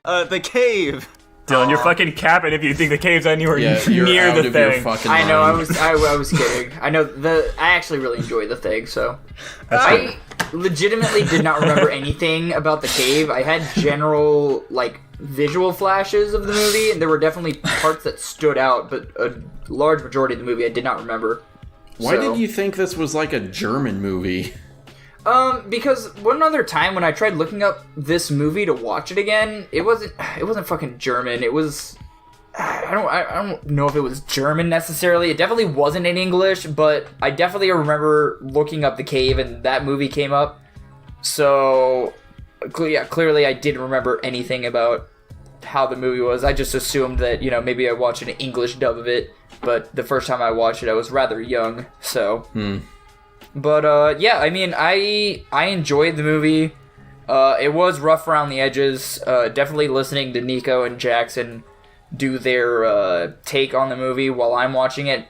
The cave. Dylan, you're fucking capping if you think the cave's anywhere near the thing. I know, I was kidding. I know, I actually really enjoyed the thing, so. I legitimately did not remember anything about the cave. I had general, visual flashes of the movie, and there were definitely parts that stood out, but a large majority of the movie I did not remember. Why did you think this was like a German movie? Because one other time when I tried looking up this movie to watch it again, it wasn't fucking German. It was, I don't know if it was German necessarily. It definitely wasn't in English, but I definitely remember looking up The Cave and that movie came up. So, yeah, clearly I didn't remember anything about how the movie was. I just assumed that, maybe I watched an English dub of it, but the first time I watched it, I was rather young, so. But, yeah, I mean, I enjoyed the movie. It was rough around the edges. Definitely listening to Nico and Jackson do their take on the movie while I'm watching it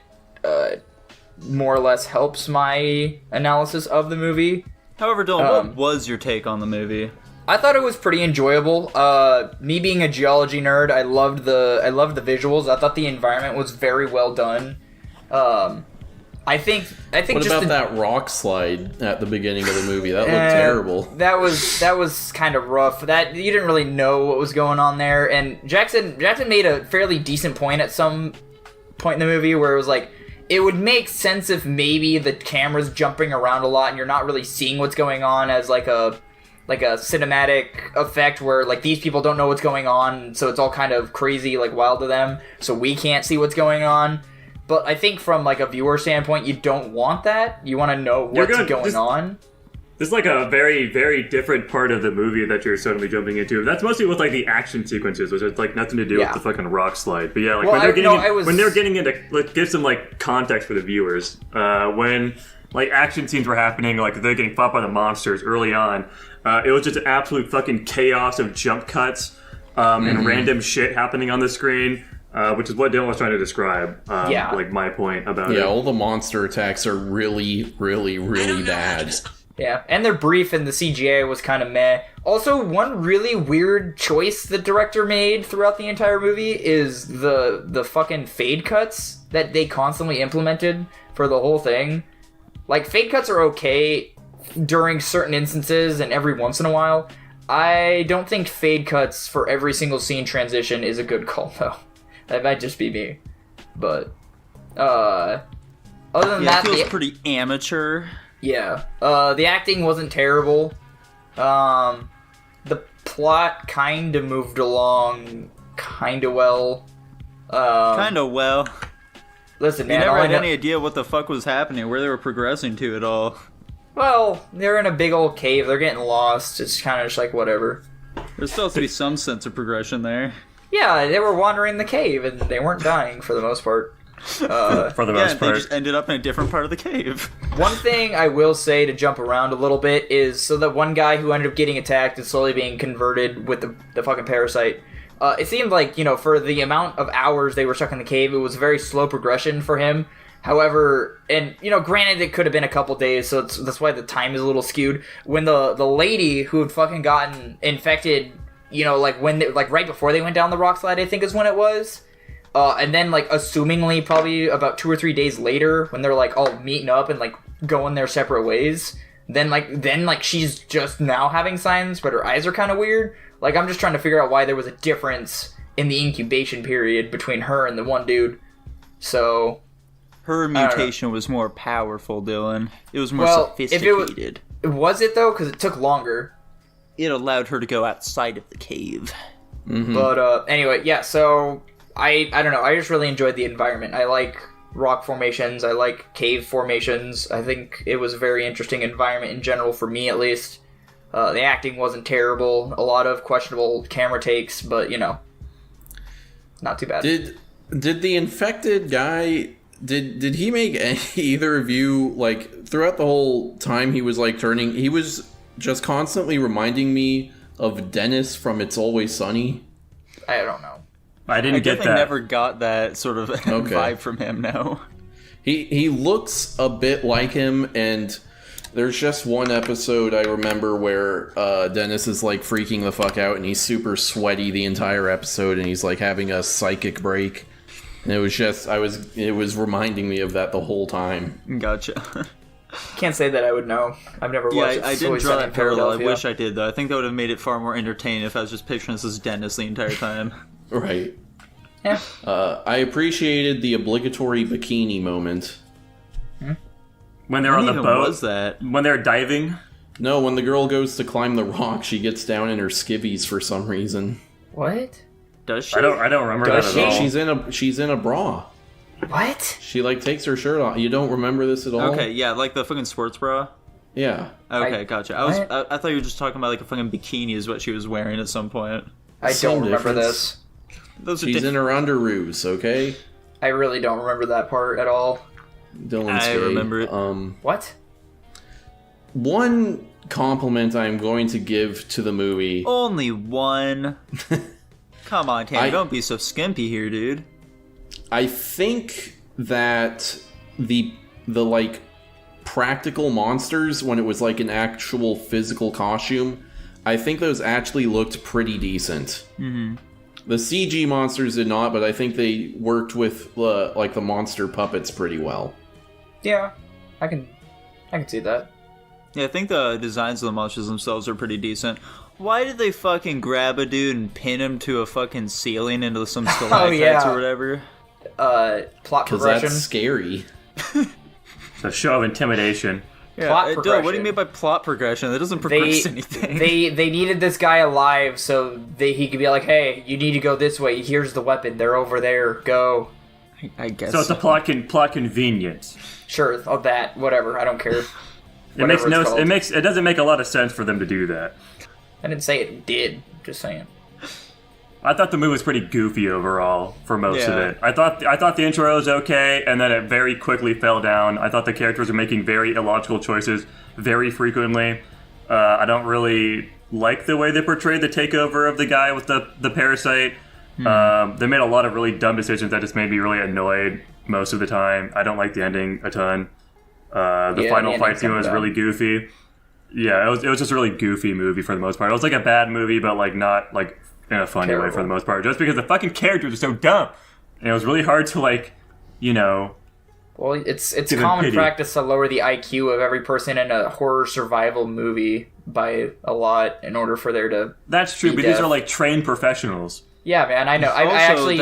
more or less helps my analysis of the movie. However, Dylan, what was your take on the movie? I thought it was pretty enjoyable. Me being a geology nerd, I loved the visuals. I thought the environment was very well done. I think. What just about that rock slide at the beginning of the movie? That looked terrible. That was kind of rough. That you didn't really know what was going on there. And Jackson made a fairly decent point at some point in the movie where it was like, it would make sense if maybe the camera's jumping around a lot and you're not really seeing what's going on as like a cinematic effect where these people don't know what's going on, so it's all kind of crazy, wild to them, so we can't see what's going on. But I think from a viewer standpoint, you don't want that. You want to know what's going on. This is a very, very different part of the movie that you're suddenly jumping into. That's mostly with the action sequences, which has nothing to do with the fucking rock slide. But yeah, when they're getting into give some context for the viewers. When action scenes were happening, they're getting fought by the monsters early on. It was just an absolute fucking chaos of jump cuts and random shit happening on the screen. Which is what Dylan was trying to describe. My point about it. Yeah, all the monster attacks are really, really, really bad. Yeah, and they're brief, and the CGI was kind of meh. Also, one really weird choice the director made throughout the entire movie is the fucking fade cuts that they constantly implemented for the whole thing. Fade cuts are okay during certain instances and every once in a while. I don't think fade cuts for every single scene transition is a good call, though. That might just be me. But, other than that... it feels pretty amateur. Yeah. The acting wasn't terrible. The plot kind of moved along kind of well. Listen, man... You never had any idea what the fuck was happening, where they were progressing to at all. Well, they're in a big old cave, they're getting lost, it's kind of just whatever. There's supposed to be some sense of progression there. Yeah, they were wandering the cave, and they weren't dying for the most part. For the most part. They just ended up in a different part of the cave. One thing I will say to jump around a little bit is, so that one guy who ended up getting attacked and slowly being converted with the fucking parasite, it seemed like, for the amount of hours they were stuck in the cave, it was a very slow progression for him. However, and, granted it could have been a couple days, so that's why the time is a little skewed. When the lady who had fucking gotten infected... right before they went down the rock slide, I think is when it was. And then, assumingly probably about 2 or 3 days later, when they're, all meeting up and, going their separate ways, then she's just now having signs, but her eyes are kind of weird. I'm just trying to figure out why there was a difference in the incubation period between her and the one dude. So... Her mutation was more powerful, Dylan. It was more sophisticated. Was it, though? Because it took longer. It allowed her to go outside of the cave. Mm-hmm. But anyway, yeah, so I don't know, I just really enjoyed the environment. I like rock formations, I like cave formations. I think it was a very interesting environment in general, for me at least. The acting wasn't terrible, a lot of questionable camera takes, but not too bad. Did the infected guy... Did he make either of you, throughout the whole time he was turning, he was just constantly reminding me of Dennis from It's Always Sunny? I don't know. I didn't get that. I never got that sort of vibe from him, no. He looks a bit like him, and There's just one episode I remember where Dennis is like freaking the fuck out and he's super sweaty the entire episode and he's like having a psychic break. And it was reminding me of that the whole time. Gotcha. Can't say that I would know. I've never watched it. I didn't draw that parallel. I wish I did, though. I think that would have made it far more entertaining if I was just picturing this as Dennis the entire time. Right. Yeah. I appreciated the obligatory bikini moment. When they're on the boat. What was that? When they're diving. No, when the girl goes to climb the rock, she gets down in her skivvies for some reason. What? Does she? I don't remember that at all. She's in a bra. What? She like takes her shirt off. You don't remember this at all? Okay, yeah, like the fucking sports bra. Yeah. Okay, gotcha. I thought you were just talking about like a fucking bikini is what she was wearing at some point. I don't remember this. She's in her underoos, okay? I really don't remember that part at all. Dylan's I remember it. What? One compliment I'm going to give to the movie. Only one. Come on, Tanner, don't be so skimpy here, dude. I think that the like practical monsters, when it was like an actual physical costume, I think those actually looked pretty decent. Mm-hmm. The CG monsters did not, but I think they worked with like the monster puppets pretty well. Yeah, I can see that. Yeah, I think the designs of the monsters themselves are pretty decent. Why did they fucking grab a dude and pin him to a fucking ceiling into some stalactites or whatever? Plot progression. That's scary. It's a show of intimidation. Yeah, plot progression. What do you mean by plot progression? That doesn't progress anything. They needed this guy alive so he could be like, hey, you need to go this way. Here's the weapon. They're over there. Go. I guess. So it's a plot convenience. Sure, of that. Whatever. I don't care. It doesn't make a lot of sense for them to do that. I didn't say it did. Just saying. I thought the movie was pretty goofy overall for most of it. I thought the intro was okay, and then it very quickly fell down. I thought the characters were making very illogical choices very frequently. I don't really like the way they portrayed the takeover of the guy with the parasite. They made a lot of really dumb decisions that just made me really annoyed most of the time. I don't like the ending a ton. The final fight scene was really goofy. Yeah, it was just a really goofy movie for the most part. It was like a bad movie, but like not like in a funny way for the most part. Just because the fucking characters are so dumb, and it was really hard to like, Well, it's common practice to lower the IQ of every person in a horror survival movie by a lot in order for there to. That's true, but these are like trained professionals. Yeah, man, I know. I actually.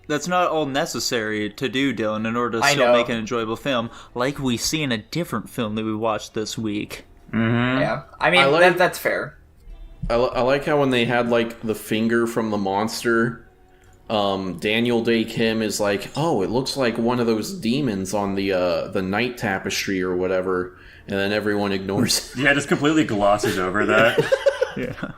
That's not all necessary to do, Dylan, in order to still make an enjoyable film, like we see in a different film that we watched this week. Mm-hmm. Yeah, I mean, that's fair. I like how when they had like the finger from the monster, Daniel Day Kim is like, oh, it looks like one of those demons on the night tapestry or whatever, and then everyone ignores it. Yeah, just completely glosses over that. Yeah,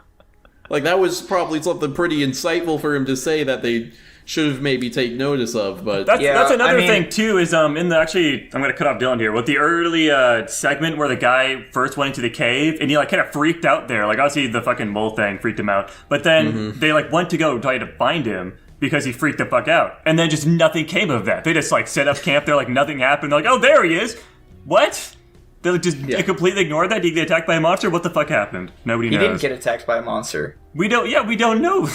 like that was probably something pretty insightful for him to say that they should have maybe take notice of, but that's another thing too. Is in the I'm going to cut off Dylan here with the early segment where the guy first went into the cave and he like kind of freaked out there. Like obviously the fucking mole thing freaked him out, but then they like went to go try to find him because he freaked the fuck out, and then just nothing came of that. They just like set up camp there, like nothing happened. They're like, oh, there he is. What? They like, just completely ignored that. Did he get attacked by a monster? What the fuck happened? Nobody knows. He didn't get attacked by a monster. We don't know.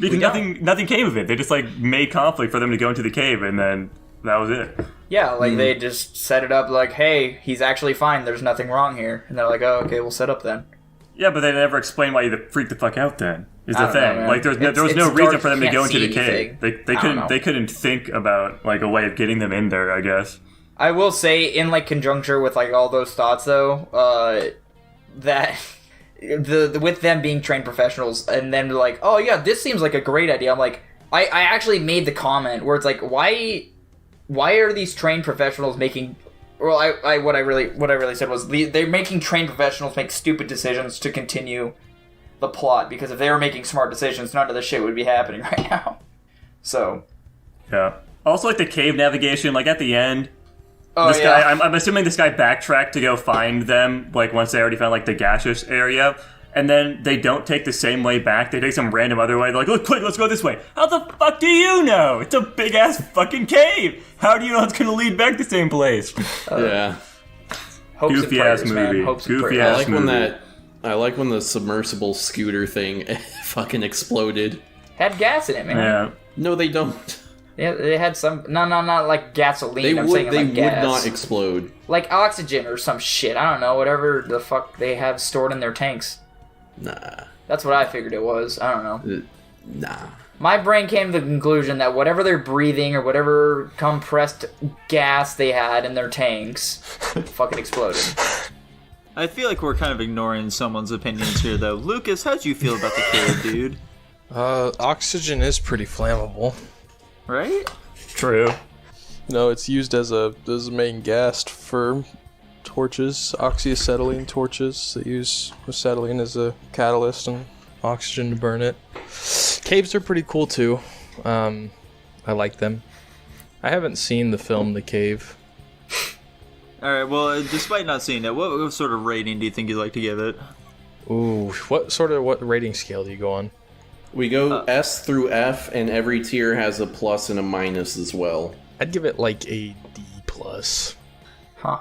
Because nothing came of it. They just like made conflict for them to go into the cave, and then that was it. Yeah, like they just set it up like, hey, he's actually fine. There's nothing wrong here, and they're like, oh, okay, we'll set up then. Yeah, but they never explained why you freaked the fuck out. Then is the thing. Like there was no reason for them to go into the cave. They couldn't think about like a way of getting them in there, I guess. I will say, in like conjuncture with like all those thoughts, though, that. With them being trained professionals, and then like, oh yeah, this seems like a great idea. I'm like, I actually made the comment where it's like, why are these trained professionals making? Well, what I really said was they're making trained professionals make stupid decisions to continue the plot, because if they were making smart decisions, none of this shit would be happening right now. So, yeah. Also, like the cave navigation, like at the end. Guy, I'm assuming this guy backtracked to go find them, like, once they already found, like, the gaseous area, and then they don't take the same way back. They take some random other way. They're like, look, quick, let's go this way. How the fuck do you know? It's a big-ass fucking cave. How do you know it's going to lead back to the same place? Yeah. Hopes Goofy and prayers, ass man. movie. Hopes and Goofy prayers. ass I like when the submersible scooter thing fucking exploded. Had gas in it, man. Yeah. No, they don't. Yeah, they had some. No, not like gasoline. They I'm would. saying They like would gas. not explode. Like oxygen or some shit. I don't know. Whatever the fuck they have stored in their tanks. Nah. That's what I figured it was. I don't know. Nah. My brain came to the conclusion that whatever they're breathing or whatever compressed gas they had in their tanks fucking exploded. I feel like we're kind of ignoring someone's opinions here, though. Lucas, how'd you feel about the kid, dude? Oxygen is pretty flammable. Right? True. No, it's used as a main gas for torches, oxyacetylene torches. They use acetylene as a catalyst and oxygen to burn it. Caves are pretty cool too. I like them. I haven't seen the film The Cave. Alright, well, despite not seeing it, what sort of rating do you think you'd like to give it? Ooh, what rating scale do you go on? We go S through F, and every tier has a plus and a minus as well. I'd give it like a D plus. Huh.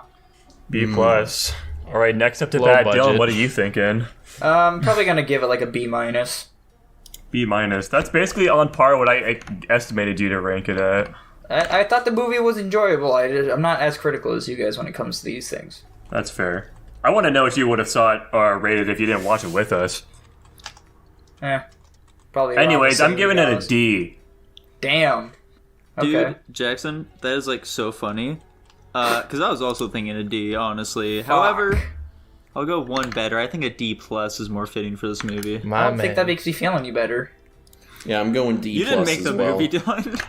B plus. All right, next up to Low bat, budget. Dylan. What are you thinking? Probably gonna give it like a B minus. B minus. That's basically on par what I estimated you to rank it at. I thought the movie was enjoyable. I'm not as critical as you guys when it comes to these things. That's fair. I want to know if you would have saw it or rated if you didn't watch it with us. Probably. Anyways, I'm giving it a D. Damn. Okay. Dude, Jackson, that is like so funny. Because I was also thinking a D, honestly. However, I'll go one better. I think a D plus is more fitting for this movie. I don't think that makes me feel any better. Yeah, I'm going D You plus didn't make the as well. movie, Dylan.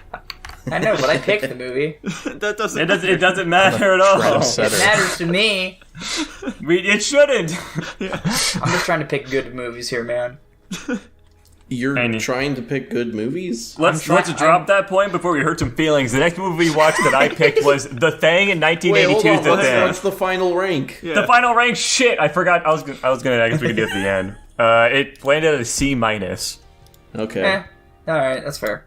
I know, but I picked the movie. That doesn't. It doesn't matter at all. It matters to me. It shouldn't. I'm just trying to pick good movies here, man. You're trying to pick good movies? Let's drop that point before we hurt some feelings. The next movie we watched that I picked was The Thing in 1982's Wait, The Thing. what's the final rank? The final rank, shit, I forgot. I was gonna. I guess we could do it at the end. It landed at a C minus. Okay. Alright, that's fair.